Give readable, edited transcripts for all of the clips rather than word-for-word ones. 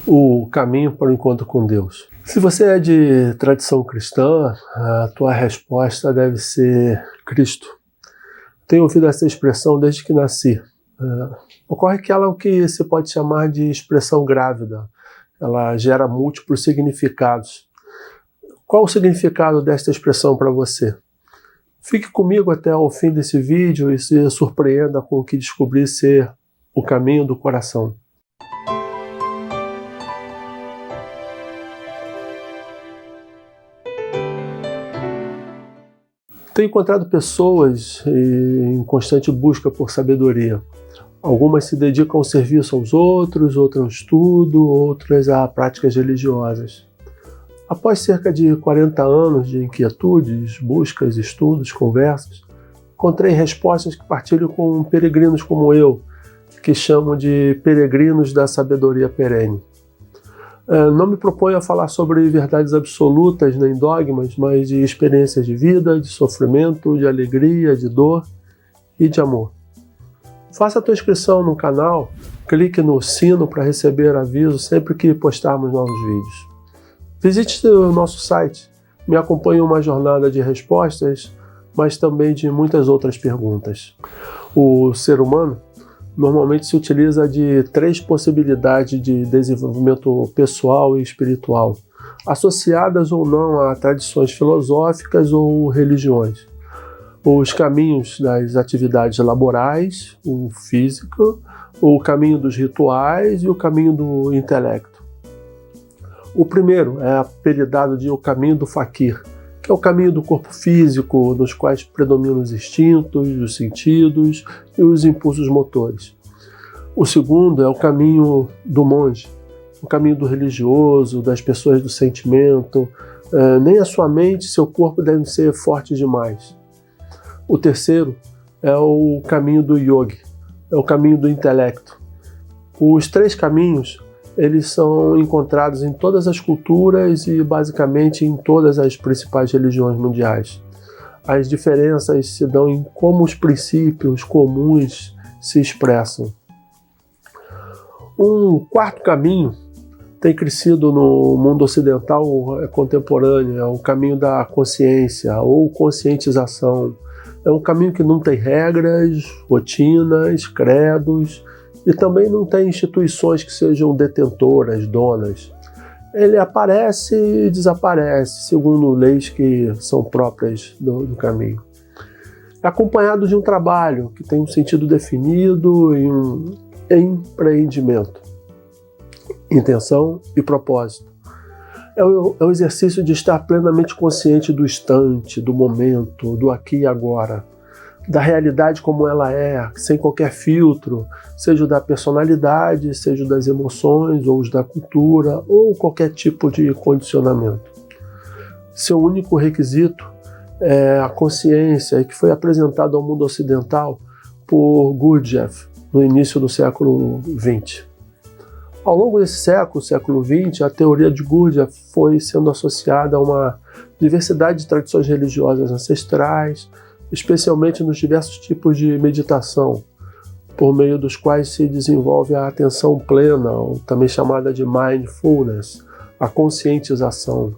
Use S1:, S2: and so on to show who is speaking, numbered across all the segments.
S1: O caminho para o encontro com Deus. Se você é de tradição cristã, a tua resposta deve ser Cristo. Tenho ouvido essa expressão desde que nasci. Ocorre que ela é o que se pode chamar de expressão grávida. Ela gera múltiplos significados. Qual o significado desta expressão para você? Fique comigo até o fim desse vídeo e se surpreenda com o que descobri ser o caminho do coração. Tenho encontrado pessoas em constante busca por sabedoria. Algumas se dedicam ao serviço aos outros, outras ao estudo, outras a práticas religiosas. Após cerca de 40 anos de inquietudes, buscas, estudos, conversas, encontrei respostas que partilho com peregrinos como eu, que chamo de peregrinos da sabedoria perene. Não me proponho a falar sobre verdades absolutas nem dogmas, mas de experiências de vida, de sofrimento, de alegria, de dor e de amor. Faça a tua inscrição no canal, clique no sino para receber aviso sempre que postarmos novos vídeos. Visite o nosso site, me acompanhe em uma jornada de respostas, mas também de muitas outras perguntas. O ser humano normalmente se utiliza de 3 possibilidades de desenvolvimento pessoal e espiritual, associadas ou não a tradições filosóficas ou religiões. Os caminhos das atividades laborais, o físico, o caminho dos rituais e o caminho do intelecto. O primeiro é apelidado de o caminho do faquir, que é o caminho do corpo físico, nos quais predominam os instintos, os sentidos e os impulsos motores. O segundo é o caminho do monge, o caminho do religioso, das pessoas do sentimento. Nem a sua mente e seu corpo devem ser fortes demais. O terceiro é o caminho do yogi, é o caminho do intelecto. Os 3 caminhos eles são encontrados em todas as culturas e basicamente em todas as principais religiões mundiais. As diferenças se dão em como os princípios comuns se expressam. Um quarto caminho tem crescido no mundo ocidental contemporâneo, é o caminho da consciência ou conscientização. É um caminho que não tem regras, rotinas, credos, e também não tem instituições que sejam detentoras, donas. Ele aparece e desaparece, segundo leis que são próprias do caminho. É acompanhado de um trabalho que tem um sentido definido e um empreendimento, intenção e propósito. É o exercício de estar plenamente consciente do instante, do momento, do aqui e agora, da realidade como ela é, sem qualquer filtro, seja da personalidade, seja das emoções, ou da cultura, ou qualquer tipo de condicionamento. Seu único requisito é a consciência, que foi apresentado ao mundo ocidental por Gurdjieff, no início do século XX. Ao longo desse século XX, a teoria de Gurdjieff foi sendo associada a uma diversidade de tradições religiosas ancestrais, especialmente nos diversos tipos de meditação, por meio dos quais se desenvolve a atenção plena, ou também chamada de mindfulness, a conscientização.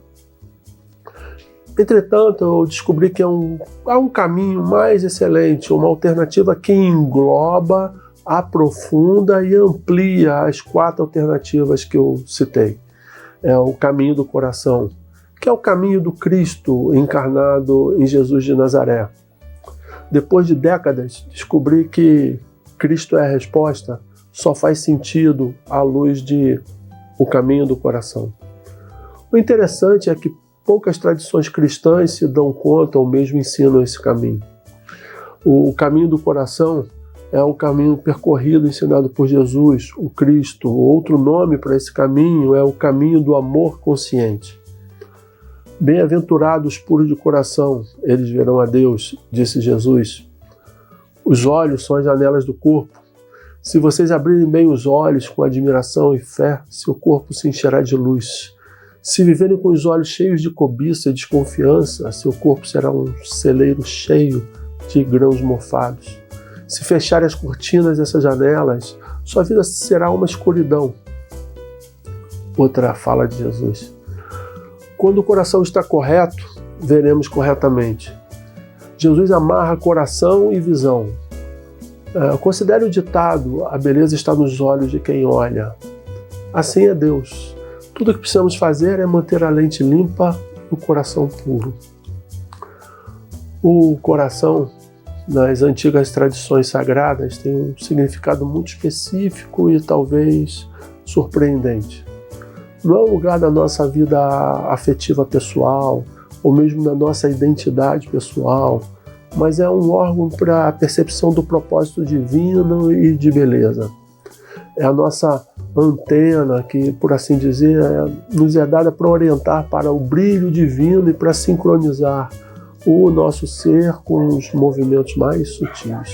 S1: Entretanto, eu descobri que há um caminho mais excelente, uma alternativa que engloba, aprofunda e amplia as 4 alternativas que eu citei. É o caminho do coração, que é o caminho do Cristo encarnado em Jesus de Nazaré. Depois de décadas, descobri que Cristo é a resposta, só faz sentido à luz de o caminho do coração. O interessante é que poucas tradições cristãs se dão conta ou mesmo ensinam esse caminho. O caminho do coração é o caminho percorrido, ensinado por Jesus, o Cristo. Outro nome para esse caminho é o caminho do amor consciente. Bem-aventurados puros de coração, eles verão a Deus, disse Jesus. Os olhos são as janelas do corpo. Se vocês abrirem bem os olhos com admiração e fé, seu corpo se encherá de luz. Se viverem com os olhos cheios de cobiça e desconfiança, seu corpo será um celeiro cheio de grãos mofados. Se fecharem as cortinas dessas janelas, sua vida será uma escuridão. outra fala de Jesus. Quando o coração está correto, veremos corretamente. Jesus amarra coração e visão. Considere o ditado: a beleza está nos olhos de quem olha. Assim é Deus. Tudo o que precisamos fazer é manter a lente limpa e o coração puro. O coração, nas antigas tradições sagradas, tem um significado muito específico e talvez surpreendente. Não é o lugar da nossa vida afetiva pessoal, ou mesmo da nossa identidade pessoal, mas é um órgão para a percepção do propósito divino e de beleza. É a nossa antena que, por assim dizer, nos é dada para orientar para o brilho divino e para sincronizar o nosso ser com os movimentos mais sutis.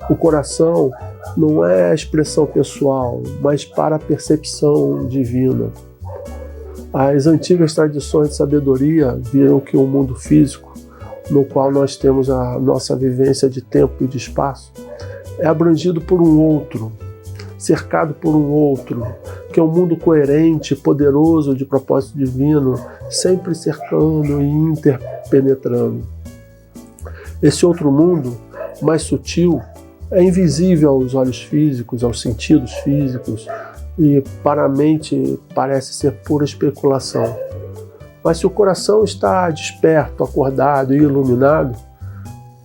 S1: O coração não é a expressão pessoal, mas para a percepção divina. As antigas tradições de sabedoria viram que o mundo físico, no qual nós temos a nossa vivência de tempo e de espaço, é abrangido por um outro, cercado por um outro, que é um mundo coerente, poderoso de propósito divino, sempre cercando e interpenetrando. Esse outro mundo, mais sutil, é invisível aos olhos físicos, aos sentidos físicos, e para a mente parece ser pura especulação. Mas se o coração está desperto, acordado e iluminado,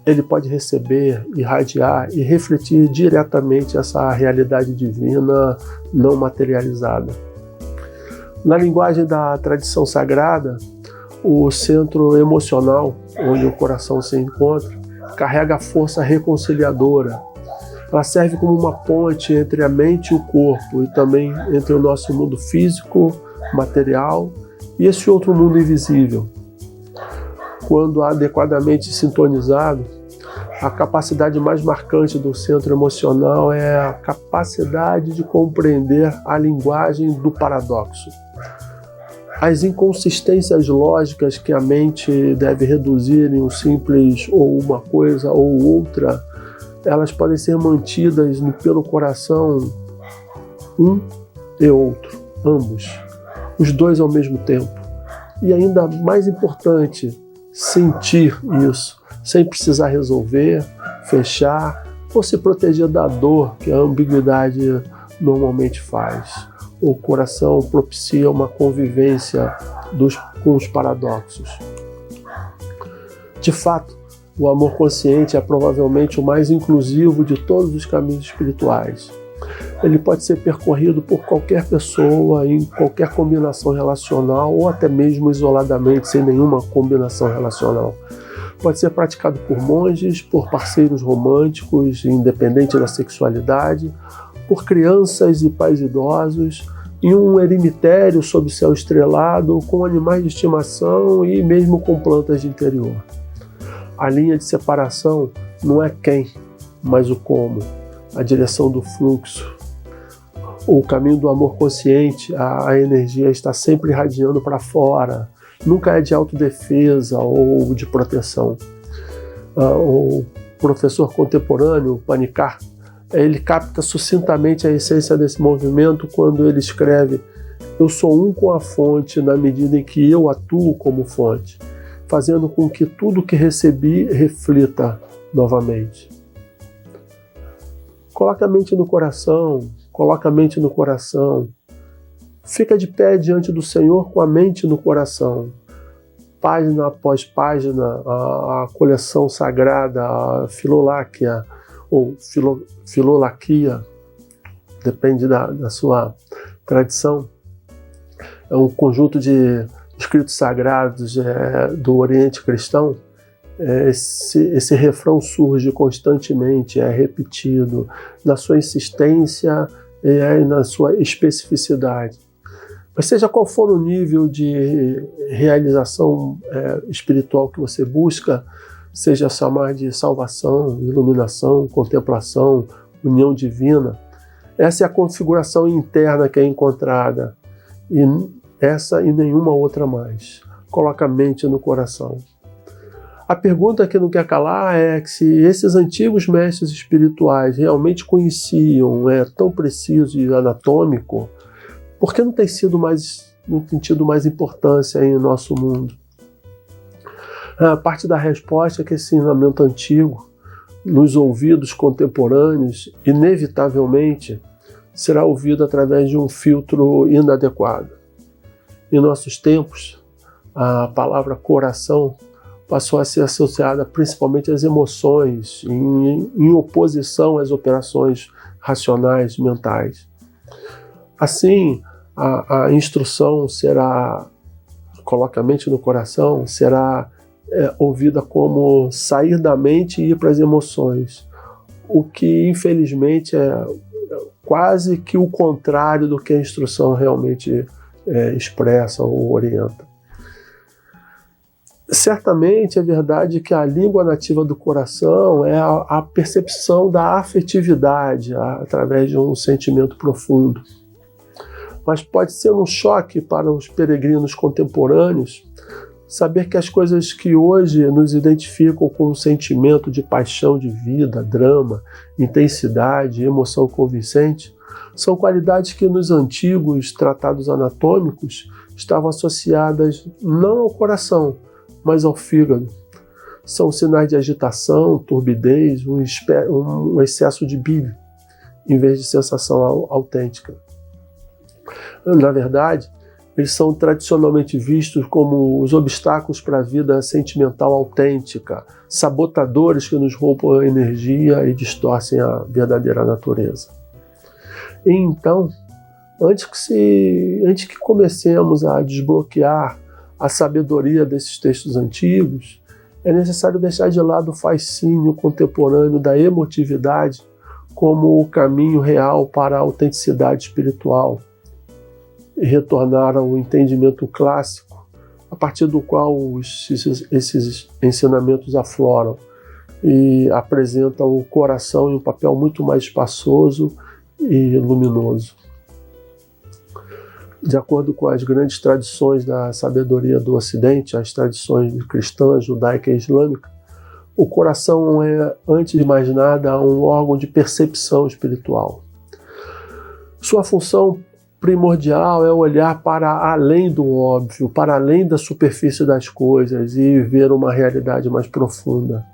S1: ele pode receber, irradiar e refletir diretamente essa realidade divina não materializada. Na linguagem da tradição sagrada, o centro emocional, onde o coração se encontra, carrega a força reconciliadora. Ela serve como uma ponte entre a mente e o corpo, e também entre o nosso mundo físico, material, e esse outro mundo invisível. Quando adequadamente sintonizado, a capacidade mais marcante do centro emocional é a capacidade de compreender a linguagem do paradoxo. As inconsistências lógicas que a mente deve reduzir em um simples ou uma coisa ou outra, elas podem ser mantidas pelo coração, um e outro, ambos, os dois ao mesmo tempo. E ainda mais importante, sentir isso, sem precisar resolver, fechar ou se proteger da dor que a ambiguidade normalmente faz. O coração propicia uma convivência com os paradoxos. De fato, o amor consciente é provavelmente o mais inclusivo de todos os caminhos espirituais. Ele pode ser percorrido por qualquer pessoa, em qualquer combinação relacional, ou até mesmo isoladamente, sem nenhuma combinação relacional. Pode ser praticado por monges, por parceiros românticos, independente da sexualidade, por crianças e pais idosos, em um eremitério sob céu estrelado, com animais de estimação e mesmo com plantas de interior. A linha de separação não é quem, mas o como, a direção do fluxo. O caminho do amor consciente, a energia está sempre irradiando para fora, nunca é de autodefesa ou de proteção. O professor contemporâneo, Panikkar, ele capta sucintamente a essência desse movimento quando ele escreve: eu sou um com a fonte na medida em que eu atuo como fonte, fazendo com que tudo que recebi reflita novamente. Coloca a mente no coração, coloca a mente no coração. Fica de pé diante do Senhor com a mente no coração. Página após página, a coleção sagrada, a Filoláquia, ou Filolaquia, depende da sua tradição. É um conjunto de escritos sagrados do Oriente Cristão. Esse refrão surge constantemente, é repetido na sua insistência e na sua especificidade. Mas seja qual for o nível de realização espiritual que você busca, seja chamar de salvação, iluminação, contemplação, união divina, essa é a configuração interna que é encontrada, e essa e nenhuma outra mais. Coloca a mente no coração. A pergunta que não quer calar é se esses antigos mestres espirituais realmente conheciam tão preciso e anatômico, Por que não tem tido mais importância em nosso mundo? A parte da resposta é que esse ensinamento antigo, nos ouvidos contemporâneos, inevitavelmente será ouvido através de um filtro inadequado. Em nossos tempos, a palavra coração passou a ser associada principalmente às emoções, em oposição às operações racionais, mentais. Assim, a instrução será, coloca a mente no coração, será ouvida como sair da mente e ir para as emoções, o que infelizmente é quase que o contrário do que a instrução realmente expressa ou orienta. Certamente é verdade que a língua nativa do coração é a percepção da afetividade através de um sentimento profundo. Mas pode ser um choque para os peregrinos contemporâneos saber que as coisas que hoje nos identificam com um sentimento de paixão de vida, drama, intensidade, emoção convincente, são qualidades que nos antigos tratados anatômicos estavam associadas não ao coração, mas ao fígado. São sinais de agitação, turbidez, um excesso de bile, em vez de sensação autêntica. Na verdade, eles são tradicionalmente vistos como os obstáculos para a vida sentimental autêntica, sabotadores que nos roubam a energia e distorcem a verdadeira natureza. E então, antes que comecemos a desbloquear a sabedoria desses textos antigos, é necessário deixar de lado o fascínio contemporâneo da emotividade como o caminho real para a autenticidade espiritual e retornar ao entendimento clássico, a partir do qual esses ensinamentos afloram e apresentam o coração em um papel muito mais espaçoso e luminoso. De acordo com as grandes tradições da sabedoria do Ocidente, as tradições cristã, judaica e islâmica, o coração é, antes de mais nada, um órgão de percepção espiritual. Sua função primordial é olhar para além do óbvio, para além da superfície das coisas e ver uma realidade mais profunda,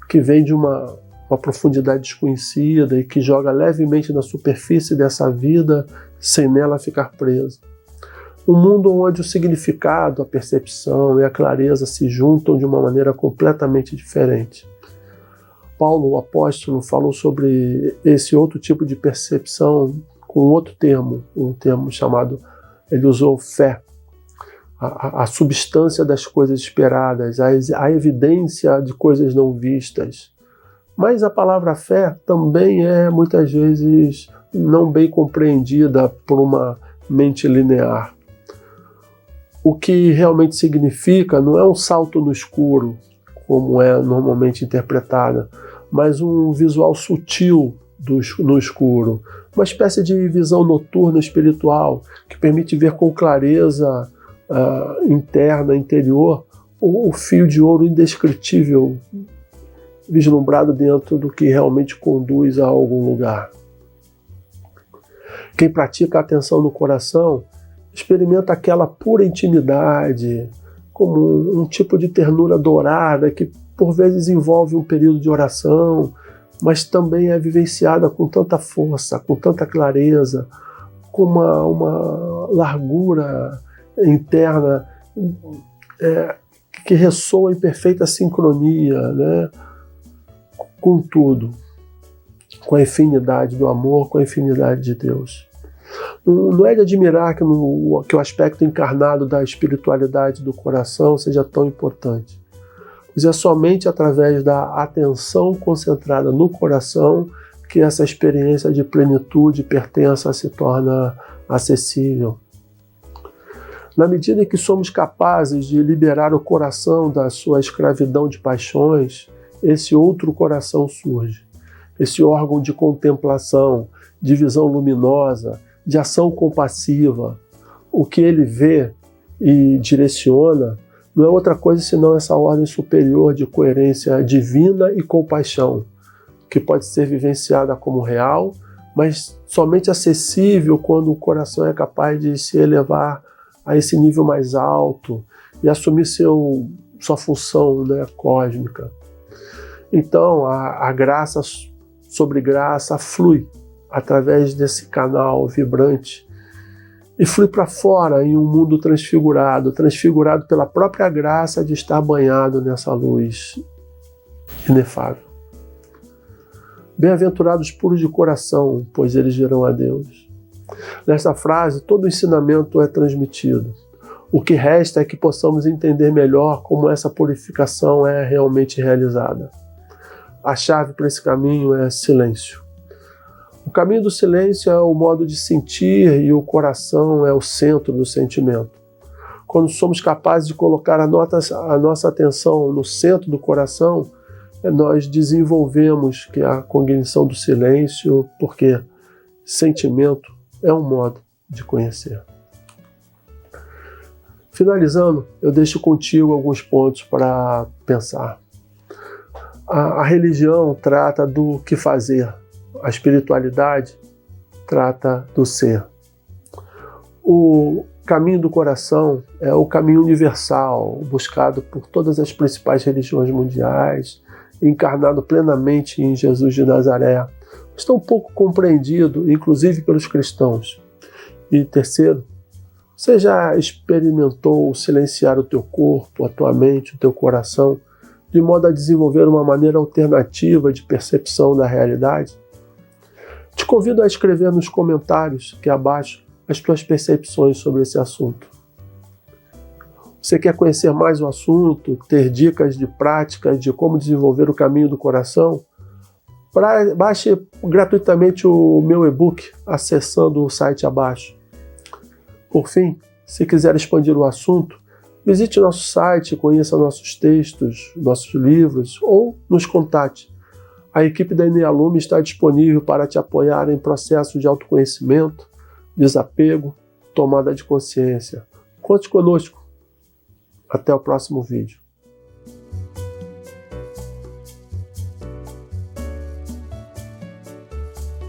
S1: que vem de uma profundidade desconhecida e que joga levemente na superfície dessa vida sem nela ficar preso. Um mundo onde o significado, a percepção e a clareza se juntam de uma maneira completamente diferente. Paulo, o apóstolo, falou sobre esse outro tipo de percepção com outro termo, um termo chamado, ele usou fé, a substância das coisas esperadas, a evidência de coisas não vistas. Mas a palavra fé também é, muitas vezes, não bem compreendida por uma mente linear. O que realmente significa não é um salto no escuro, como é normalmente interpretada, mas um visual sutil no escuro, uma espécie de visão noturna espiritual que permite ver com clareza interna, interior, o fio de ouro indescritível vislumbrado dentro do que realmente conduz a algum lugar. Quem pratica a atenção no coração experimenta aquela pura intimidade, como um tipo de ternura dourada que por vezes envolve um período de oração, mas também é vivenciada com tanta força, com tanta clareza, com uma largura interna que ressoa em perfeita sincronia, né, com tudo, com a infinidade do amor, com a infinidade de Deus. Não é de admirar que o aspecto encarnado da espiritualidade do coração seja tão importante. Pois é somente através da atenção concentrada no coração que essa experiência de plenitude e pertença se torna acessível. Na medida em que somos capazes de liberar o coração da sua escravidão de paixões, esse outro coração surge. Esse órgão de contemplação, de visão luminosa, de ação compassiva. O que ele vê e direciona não é outra coisa senão essa ordem superior de coerência divina e compaixão, que pode ser vivenciada como real, mas somente acessível quando o coração é capaz de se elevar a esse nível mais alto e assumir sua função, né, cósmica. Então, a graça sobre graça flui através desse canal vibrante e flui para fora em um mundo transfigurado pela própria graça de estar banhado nessa luz inefável. Bem-aventurados puros de coração, pois eles verão a Deus. Nesta frase, todo o ensinamento é transmitido. O que resta é que possamos entender melhor como essa purificação é realmente realizada. A chave para esse caminho é silêncio. O caminho do silêncio é o modo de sentir e o coração é o centro do sentimento. Quando somos capazes de colocar a nossa atenção no centro do coração, nós desenvolvemos a cognição do silêncio, porque sentimento é um modo de conhecer. Finalizando, eu deixo contigo alguns pontos para pensar. A religião trata do que fazer, a espiritualidade trata do ser. O caminho do coração é o caminho universal, buscado por todas as principais religiões mundiais, encarnado plenamente em Jesus de Nazaré. Está um pouco compreendido, inclusive pelos cristãos. E terceiro, você já experimentou silenciar o teu corpo, a tua mente, o teu coração, de modo a desenvolver uma maneira alternativa de percepção da realidade? Te convido a escrever nos comentários aqui abaixo as tuas percepções sobre esse assunto. Você quer conhecer mais o assunto, ter dicas de práticas de como desenvolver o caminho do coração? Baixe gratuitamente o meu e-book acessando o site abaixo. Por fim, se quiser expandir o assunto, visite nosso site, conheça nossos textos, nossos livros ou nos contate. A equipe da Enealume está disponível para te apoiar em processos de autoconhecimento, desapego, tomada de consciência. Conte conosco. Até o próximo vídeo.